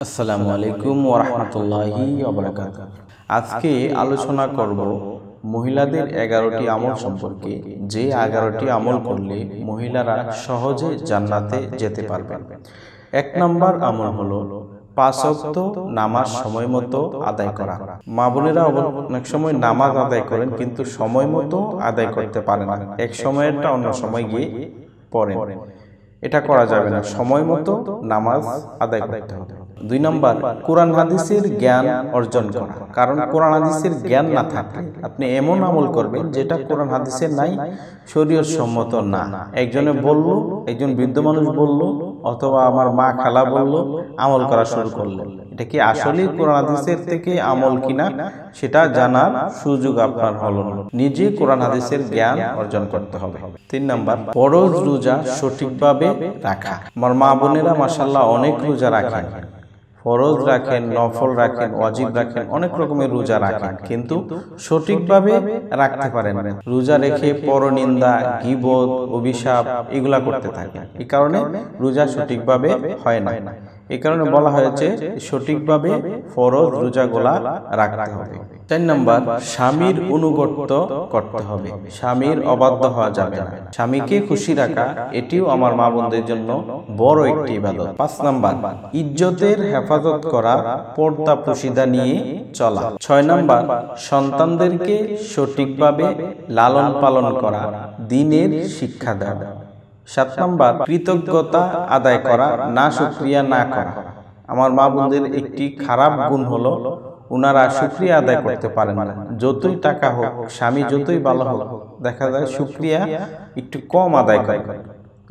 আসসালামু আলাইকুম ওয়া রাহমাতুল্লাহি ওয়া বারাকাতুহু। আজকে আলোচনা করব মহিলাদের 11টি আমল সম্পর্কে, যে 11টি আমল করলে মহিলারা সহজে জান্নাতে যেতে পারবেন। 1 নম্বর আমল হলো 5 ওয়াক্ত নামাজ সময় মতো আদায় করা। মা বোনেরা অনেক সময় নামাজ আদায় করেন কিন্তু সময় মতো আদায় করতে পারেন না, এক সময়েরটা অন্য সময় গিয়ে পড়েন। এটা করা যাবে না, সময় মতো নামাজ আদায় করতে হবে। 2 নম্বর, কোরআন হাদিসের জ্ঞান অর্জন করা। কারণ কোরআন হাদিসের জ্ঞান না থাকলে আপনি এমন আমল করবেন যেটা কোরআন হাদিসে নাই, শরীয়ত সম্মত না। একজনে বলল, একজন বৃদ্ধ মানুষ বলল, অথবা আমার মা খালা বলল, আমল করা শুরু করলেন। এটা কি আসলেই কোরআন হাদিসের থেকে আমল কিনা সেটা জানার সুযোগ আপনার হলো না। নিজে কোরআন হাদিসের জ্ঞান অর্জন করতে হবে। 3 নম্বর, ফরজ রোজা সঠিকভাবে রাখা। আমার মা বোনেরা মাশাআল্লাহ অনেক রোজা রাখেন, ফরজ রাখেন, নফল রাখেন, ওয়াজিব রাখেন, অনেক রকমের রোজা রাখেন, কিন্তু সঠিকভাবে রাখতে পারেন না। রোজা রেখে পরনিন্দা, গীবত, অভিশাপ এগুলা করতে থাকেন। এই কারণে রোজা সঠিকভাবে হয় না। এই কারণে বলা হয়েছে সঠিকভাবে ফরজ রোজাগুলা রাখতে হবে। 4 নম্বর, স্বামীর অনুগত্য করতে হবে। স্বামীর অবাধ্য হওয়া যাবে না। স্বামীকে খুশি রাখা এটিও আমার মা বোনদের জন্য বড় একটি ইবাদত। 5 নম্বর, ইজ্জতের হেফাজত করা, পর্দা পুশিদা নিয়ে চলা। 6 নম্বর, সন্তানদেরকে সঠিকভাবে লালন পালন করা, দ্বীনের শিক্ষা দেওয়া। 7 নম্বর, কৃতজ্ঞতা আদায় করা, না শুকরিয়া না করা। আমার মা বোনদের একটি খারাপ গুণ হলো ওনারা শুকরিয়া আদায় করতে পারেন না। যতই টাকা হোক, স্বামী যতই ভালো হোক, দেখা যায় শুকরিয়া একটু কম আদায় করে।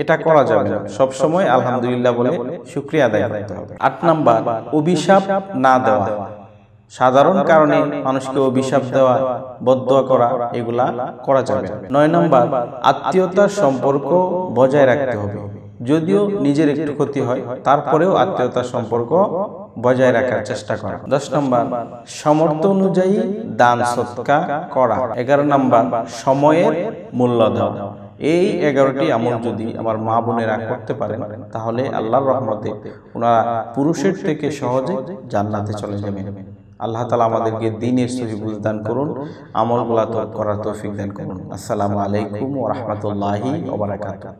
এটা করা যাবে না, সব সময় আলহামদুলিল্লাহ বলে শুকরিয়া আদায় করতে হবে। 8 নম্বর, অভিশাপ না দেওয়া। সাধারণ কারণে মানুষকে অভিশাপ দেওয়া, বদদোয়া করা এগুলা করা যাবে না। 9 নম্বর, আত্মীয়তার সম্পর্ক বজায় রাখতে হবে। যদিও নিজের একটু ক্ষতি হয়, তারপরেও আত্মীয়তার সম্পর্ক বজায় রাখার চেষ্টা করা। 10 নম্বর, সামর্থ্য অনুযায়ী দান সদকা করা। 11 নম্বর, সময়ের মূল্য দেওয়া। এই 11টি আমল যদি আমার মা বোনেরা করতে পারেন, তাহলে আল্লাহর রহমতে ওনারা পুরুষের থেকে সহজে জান্নাতে চলে যাবেন। আল্লাহ তাআলা আমাদেরকে দ্বীনের সহি বুঝ দান করুন, আমলগুলো করার তৌফিক দান করুন। আসসালামু আলাইকুম ওয়া রাহমাতুল্লাহি ওয়া বারাকাতুহু।